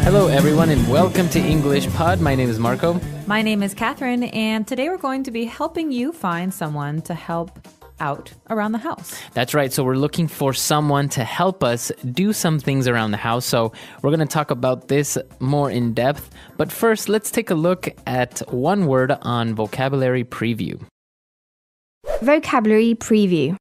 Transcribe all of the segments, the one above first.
Hello, everyone, and welcome to English Pod. My name is Marco. My name is Catherine, and today we're going to be helping you find someone to help out around the house. That's right. So we're looking for someone to help us do some things around the house. So we're going to talk about this more in depth. But first, let's take a look at one word on vocabulary preview. Vocabulary preview.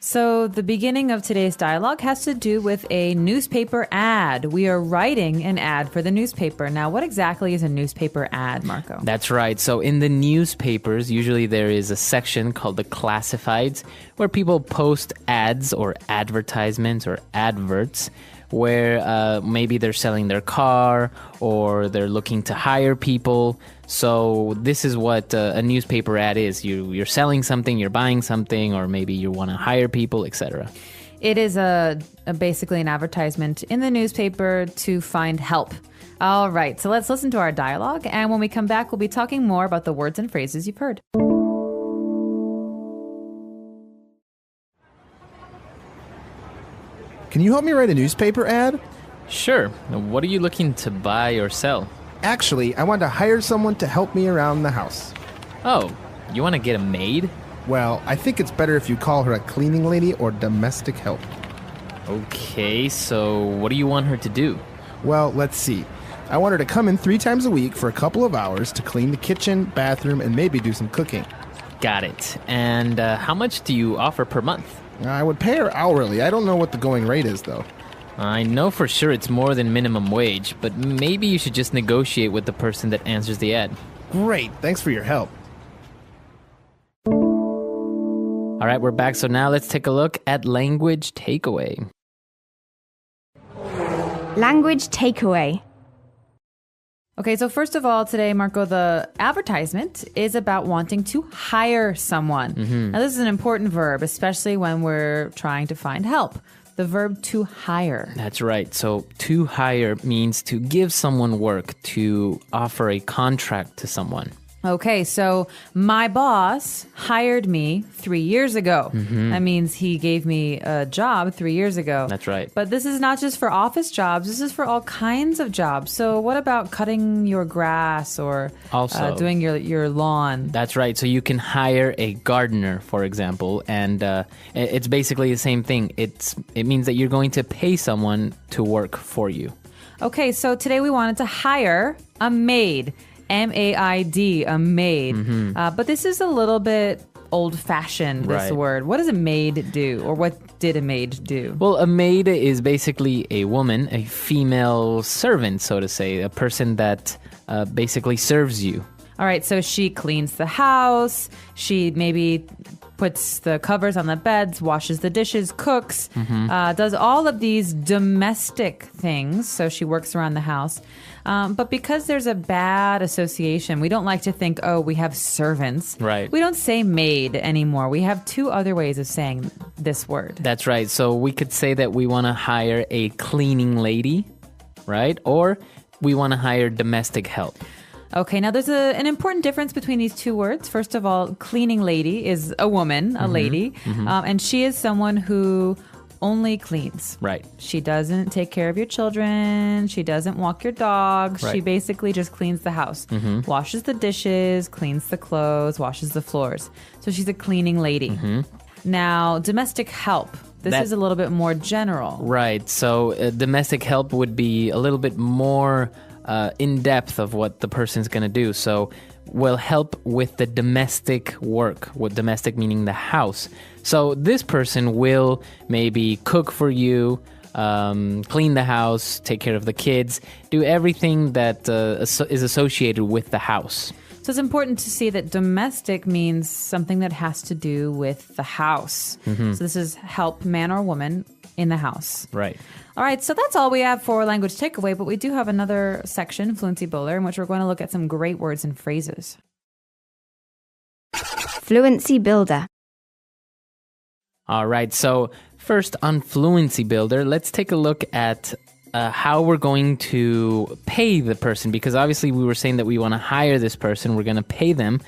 So the beginning of today's dialogue has to do with a newspaper ad. We are writing an ad for the newspaper. Now, what exactly is a newspaper ad, Marco? That's right. So in the newspapers, usually there is a section called the classifieds where people post ads or advertisements or adverts where maybe they're selling their car or they're looking to hire people. So this is what a newspaper ad is. You're selling something, you're buying something, or maybe you want to hire people, etc. It is basically an advertisement in the newspaper to find help. All right, so let's listen to our dialogue, and when we come back, we'll be talking more about the words and phrases you've heard. Can you help me write a newspaper ad? Sure. What are you looking to buy or sell? Actually, I want to hire someone to help me around the house. Oh, you want to get a maid? Well, I think it's better if you call her a cleaning lady or domestic help. Okay, so what do you want her to do? Well, let's see. I want her to come in 3 times a week for a couple of hours to clean the kitchen, bathroom, and maybe do some cooking. Got it. And how much do you offer per month? I would pay her hourly. I don't know what the going rate is, though. I know for sure it's more than minimum wage, but maybe you should just negotiate with the person that answers the ad. Great. Thanks for your help. All right, we're back. So now let's take a look at language takeaway. Language takeaway. Okay, so first of all, today, Marco, the advertisement is about wanting to hire someone. Now, this is an important verb, especially when we're trying to find help. The verb to hire. That's right. So to hire means to give someone work, to offer a contract to someone. Okay, so my boss hired me 3 years ago. That means he gave me a job 3 years ago. That's right. But this is not just for office jobs. This is for all kinds of jobs. So what about cutting your grass or Also, doing your lawn? That's right. So you can hire a gardener, for example, and it's basically the same thing. It means that you're going to pay someone to work for you. Okay, so today we wanted to hire a maid. M-A-I-D, a maid. But this is a little bit old-fashioned, this Right. word. What does a maid do? Or what did a maid do? Well, a maid is basically a woman, a female servant, so to say, a person that basically serves you. All right, so she cleans the house. She maybe puts the covers on the beds, washes the dishes, cooks, does all of these domestic things. So she works around the house. But because there's a bad association, we don't like to think, oh, we have servants. Right. We don't say maid anymore. We have 2 other ways of saying this word. That's right. So we could say that we want to hire a cleaning lady, right? Or we want to hire domestic help. Okay, now there's an important difference between these 2 words. First of all, cleaning lady is a woman, a lady, and she is someone who only cleans. Right. She doesn't take care of your children. She doesn't walk your dog. Right. She basically just cleans the house, washes the dishes, cleans the clothes, washes the floors. So she's a cleaning lady. Now, domestic help. This is a little bit more general. Right. So domestic help would be a little bit more in depth of what the person's going to do. So we'll help with the domestic work, with domestic meaning the house. So this person will maybe cook for you, clean the house, take care of the kids, do everything that is associated with the house. So it's important to see that domestic means something that has to do with the house. So this is help man or woman in the house. Right. All right, so that's all we have for language takeaway, but we do have another section, Fluency Builder, in which we're going to look at some great words and phrases. Fluency builder. All right, so first on Fluency Builder, let's take a look at how we're going to pay the person, because obviously we were saying that we want to hire this person, we're going to pay them.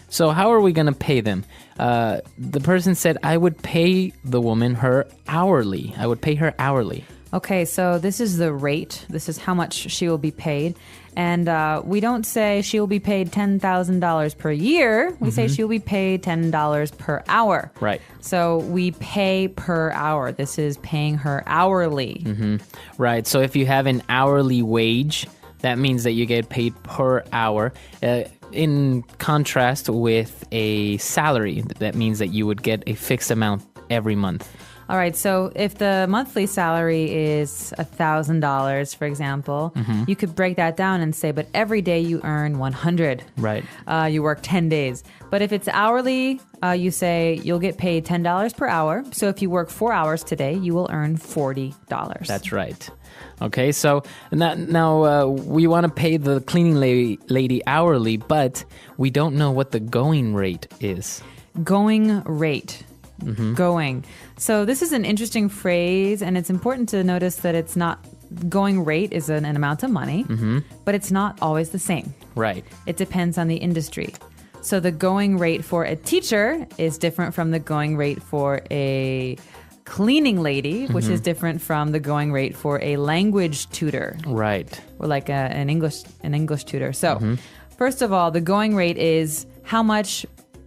So how are we going to pay them? The person said, I would pay the woman her hourly. I would pay her hourly. Okay, so this is the rate. This is how much she will be paid. And we don't say she will be paid $10,000 per year. We say she will be paid $10 per hour. Right. So we pay per hour. This is paying her hourly. Right. So if you have an hourly wage, that means that you get paid per hour. In contrast with a salary, that means that you would get a fixed amount every month. All right, so if the monthly salary is $1,000, for example, you could break that down and say, but every day you earn 100. Right. You work 10 days. But if it's hourly, you say you'll get paid $10 per hour. So if you work 4 hours today, you will earn $40. That's right. Okay, so now we want to pay the cleaning lady hourly, but we don't know what the going rate is. Going rate. Going. So this is an interesting phrase, and it's important to notice that it's not going rate is an amount of money, but it's not always the same. Right. It depends on the industry. So the going rate for a teacher is different from the going rate for a cleaning lady, which is different from the going rate for a language tutor. Right. Or like an English tutor. So first of all, the going rate is how much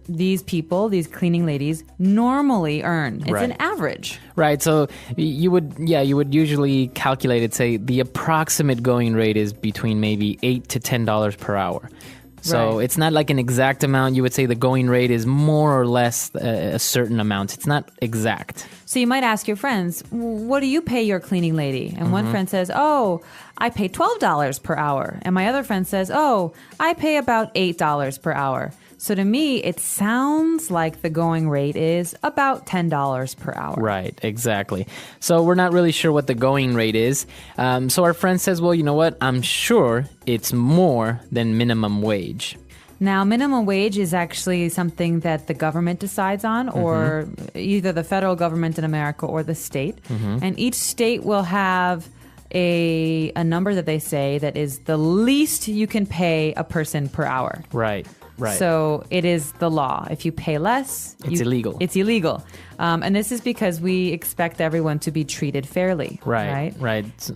these people, these cleaning ladies, normally earn. It's an average. Right. So you would usually calculate it, say the approximate going rate is between maybe $8 to $10 per hour. So it's not like an exact amount. You would say the going rate is more or less a certain amount. It's not exact. So you might ask your friends, what do you pay your cleaning lady? And one friend says, oh, I pay $12 per hour. And my other friend says, oh, I pay about $8 per hour. So to me, it sounds like the going rate is about $10 per hour. Right, exactly. So we're not really sure what the going rate is. So our friend says, well, you know what? I'm sure it's more than minimum wage. Now, minimum wage is actually something that the government decides on, or either the federal government in America or the state. And each state will have a number that they say that is the least you can pay a person per hour. Right. Right. So it is the law. If you pay less, it's illegal. It's illegal. And this is because we expect everyone to be treated fairly. Right.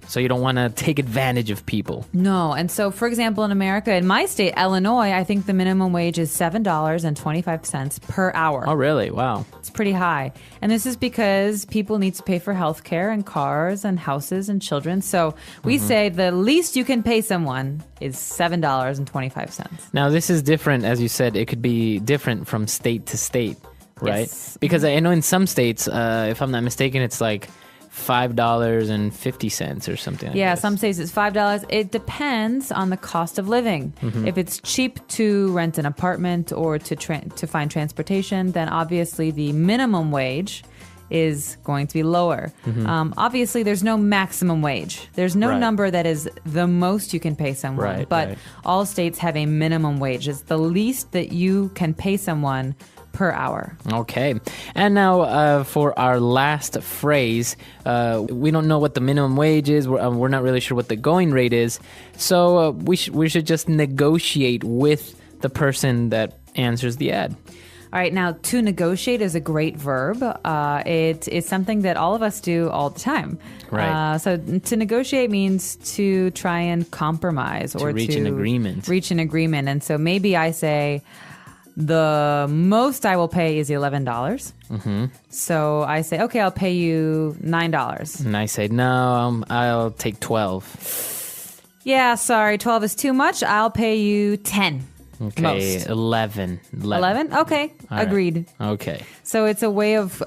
So you don't want to take advantage of people. No. And so, for example, in America, in my state, Illinois, I think the minimum wage is $7.25 per hour. Oh, really? Wow. It's pretty high. And this is because people need to pay for healthcare and cars and houses and children. So we say the least you can pay someone is $7.25. Now, this is different. As you said, it could be different from state to state, right? Yes. Because I know in some states, if I'm not mistaken, it's like $5.50 or something. Yeah, some states it's $5. It depends on the cost of living. If it's cheap to rent an apartment or to find transportation, then obviously the minimum wage is going to be lower. Obviously, there's no maximum wage. There's no number that is the most you can pay someone. But all states have a minimum wage. It's the least that you can pay someone per hour. Okay. And now for our last phrase, we don't know what the minimum wage is. We're not really sure what the going rate is. So we should just negotiate with the person that answers the ad. All right, now to negotiate is a great verb. It is something that all of us do all the time. Right. So to negotiate means to try and compromise or reach an agreement. Reach an agreement. And so maybe I say, the most I will pay is $11. So I say, okay, I'll pay you $9. And I say, no, I'll take 12. Yeah, sorry, 12 is too much. I'll pay you 10. Okay, most. 11. 11? Okay, All agreed. Right. Okay. So it's a way of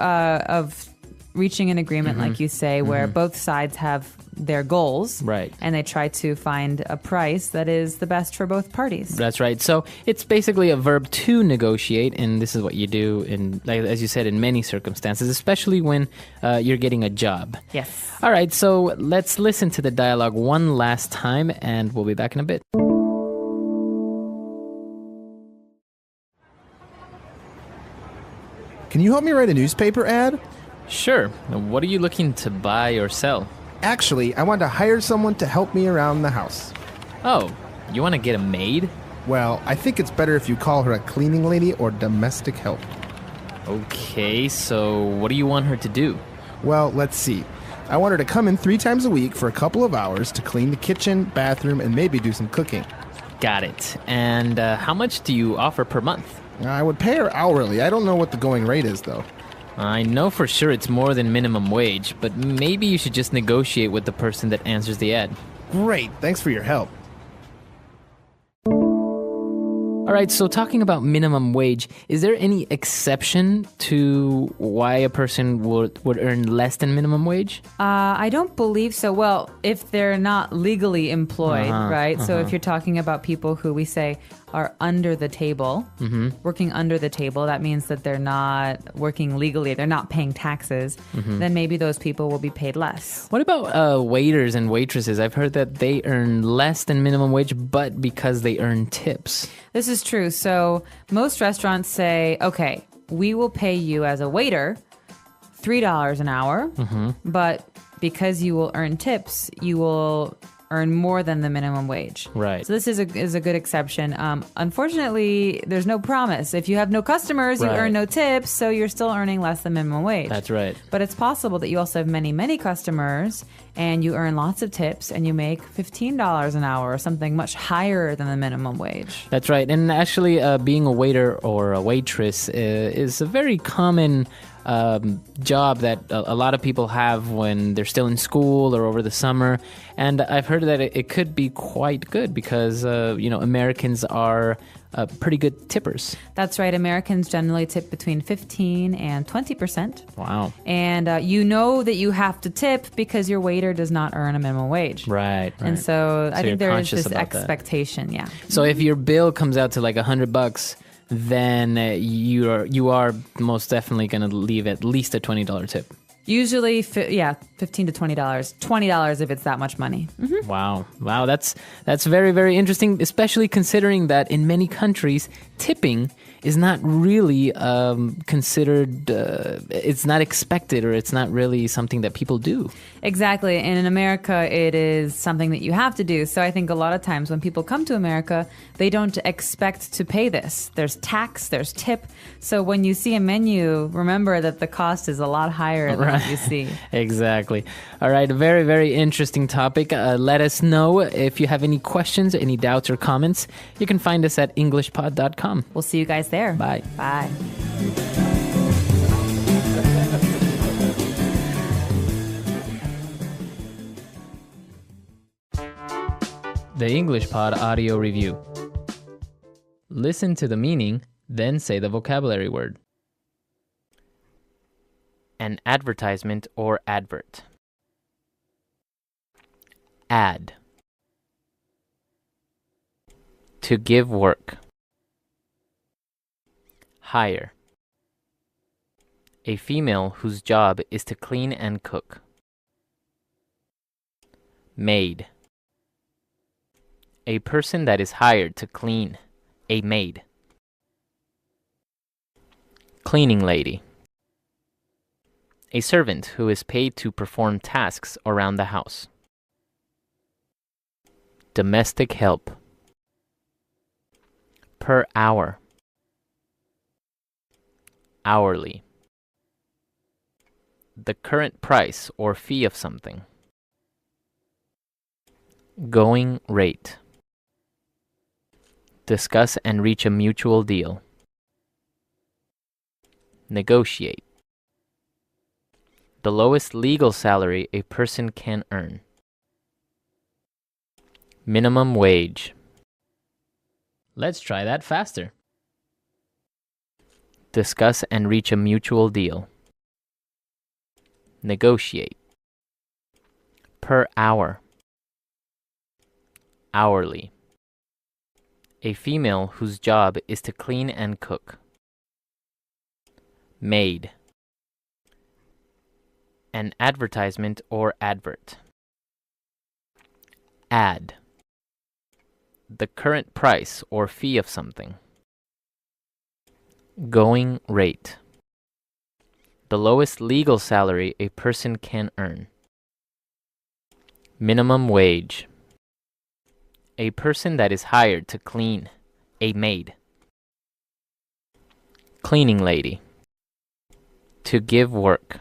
reaching an agreement, like you say, where both sides have their goals. Right. And they try to find a price that is the best for both parties. That's right. So it's basically a verb to negotiate, and this is what you do in, like, as you said, in many circumstances, especially when you're getting a job. Yes. All right, so let's listen to the dialogue one last time, and we'll be back in a bit. Can you help me write a newspaper ad? Sure. What are you looking to buy or sell? Actually, I want to hire someone to help me around the house. Oh, you want to get a maid? Well, I think it's better if you call her a cleaning lady or domestic help. Okay, so what do you want her to do? Well, let's see. I want her to come in 3 times a week for a couple of hours to clean the kitchen, bathroom, and maybe do some cooking. Got it. And how much do you offer per month? I would pay her hourly. I don't know what the going rate is, though. I know for sure it's more than minimum wage, but maybe you should just negotiate with the person that answers the ad. Great. Thanks for your help. All right, so talking about minimum wage, is there any exception to why a person would earn less than minimum wage? I don't believe so. Well, if they're not legally employed, right? So if you're talking about people who we say are under the table, working under the table, that means that they're not working legally, they're not paying taxes, then maybe those people will be paid less. What about waiters and waitresses? I've heard that they earn less than minimum wage, but because they earn tips. This is true. So most restaurants say, okay, we will pay you as a waiter $3 an hour, but because you will earn tips, you will earn more than the minimum wage. Right. So this is a good exception. Unfortunately, there's no promise. If you have no customers, you earn no tips, so you're still earning less than minimum wage. That's right. But it's possible that you also have many, many customers and you earn lots of tips and you make $15 an hour or something much higher than the minimum wage. That's right. And actually, being a waiter or a waitress is a very common job that a lot of people have when they're still in school or over the summer. And I've heard that it could be quite good because, Americans are pretty good tippers. That's right. Americans generally tip between 15 and 20%. Wow. And you know that you have to tip because your waiter does not earn a minimum wage. Right. And so I you're think there is conscious this about that. expectation, yeah. So if your bill comes out to like $100, then you are most definitely going to leave at least a $20 tip. Usually, $15 to $20. $20 if it's that much money. Mm-hmm. Wow, that's very, very interesting, especially considering that in many countries, tipping is not really considered, it's not expected, or it's not really something that people do. Exactly. And in America, it is something that you have to do. So I think a lot of times when people come to America, they don't expect to pay this. There's tax, there's tip. So when you see a menu, remember that the cost is a lot higher than what you see. Exactly. All right, a very, very interesting topic. Let us know if you have any questions, any doubts or comments. You can find us at englishpod.com. We'll see you guys there. Bye. Bye. The English Pod audio review. Listen to the meaning, then say the vocabulary word. An advertisement or advert. Ad. To give work. Hire. A female whose job is to clean and cook. Maid. A person that is hired to clean. A maid. Cleaning lady. A servant who is paid to perform tasks around the house. Domestic help. Per hour. Hourly. The current price or fee of something. Going rate. Discuss and reach a mutual deal. Negotiate. The lowest legal salary a person can earn. Minimum wage. Let's try that faster. Discuss and reach a mutual deal. Negotiate. Per hour. Hourly. A female whose job is to clean and cook. Maid. An advertisement or advert. Ad. The current price or fee of something. Going rate. The lowest legal salary a person can earn. Minimum wage. A person that is hired to clean. A maid. Cleaning lady. To give work.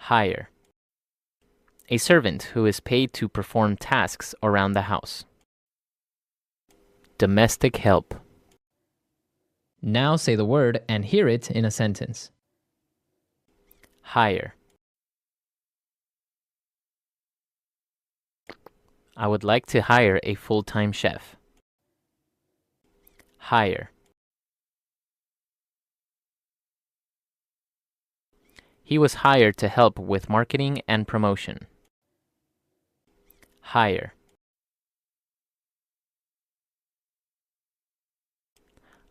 Hire. A servant who is paid to perform tasks around the house. Domestic help. Now say the word and hear it in a sentence. Hire. I would like to hire a full-time chef. Hire. He was hired to help with marketing and promotion. Hire.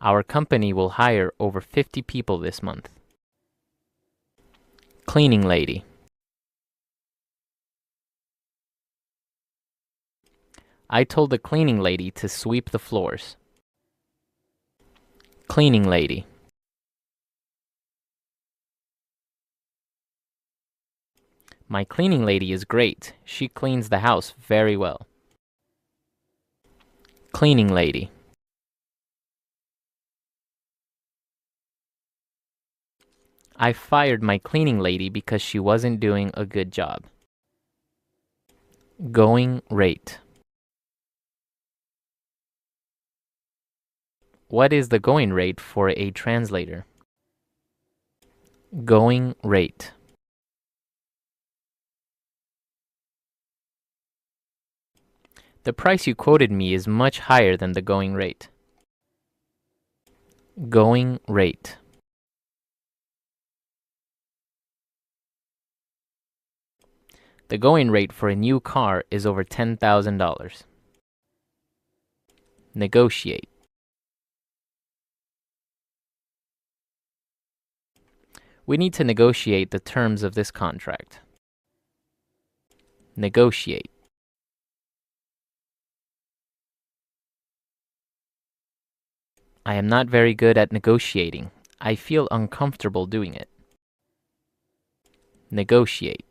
Our company will hire over 50 people this month. Cleaning lady. I told the cleaning lady to sweep the floors. Cleaning lady. My cleaning lady is great. She cleans the house very well. Cleaning lady. I fired my cleaning lady because she wasn't doing a good job. Going rate. What is the going rate for a translator? Going rate. The price you quoted me is much higher than the going rate. Going rate. The going rate for a new car is over $10,000. Negotiate. We need to negotiate the terms of this contract. Negotiate. I am not very good at negotiating. I feel uncomfortable doing it. Negotiate.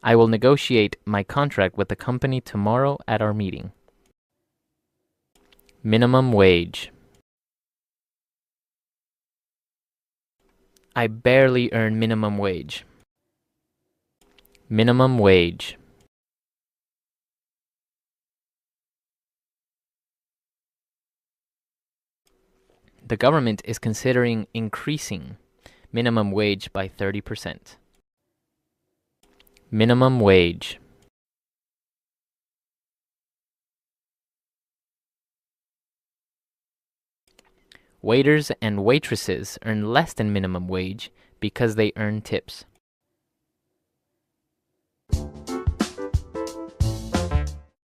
I will negotiate my contract with the company tomorrow at our meeting. Minimum wage. I barely earn minimum wage. Minimum wage. The government is considering increasing minimum wage by 30%. Minimum wage. Waiters and waitresses earn less than minimum wage because they earn tips.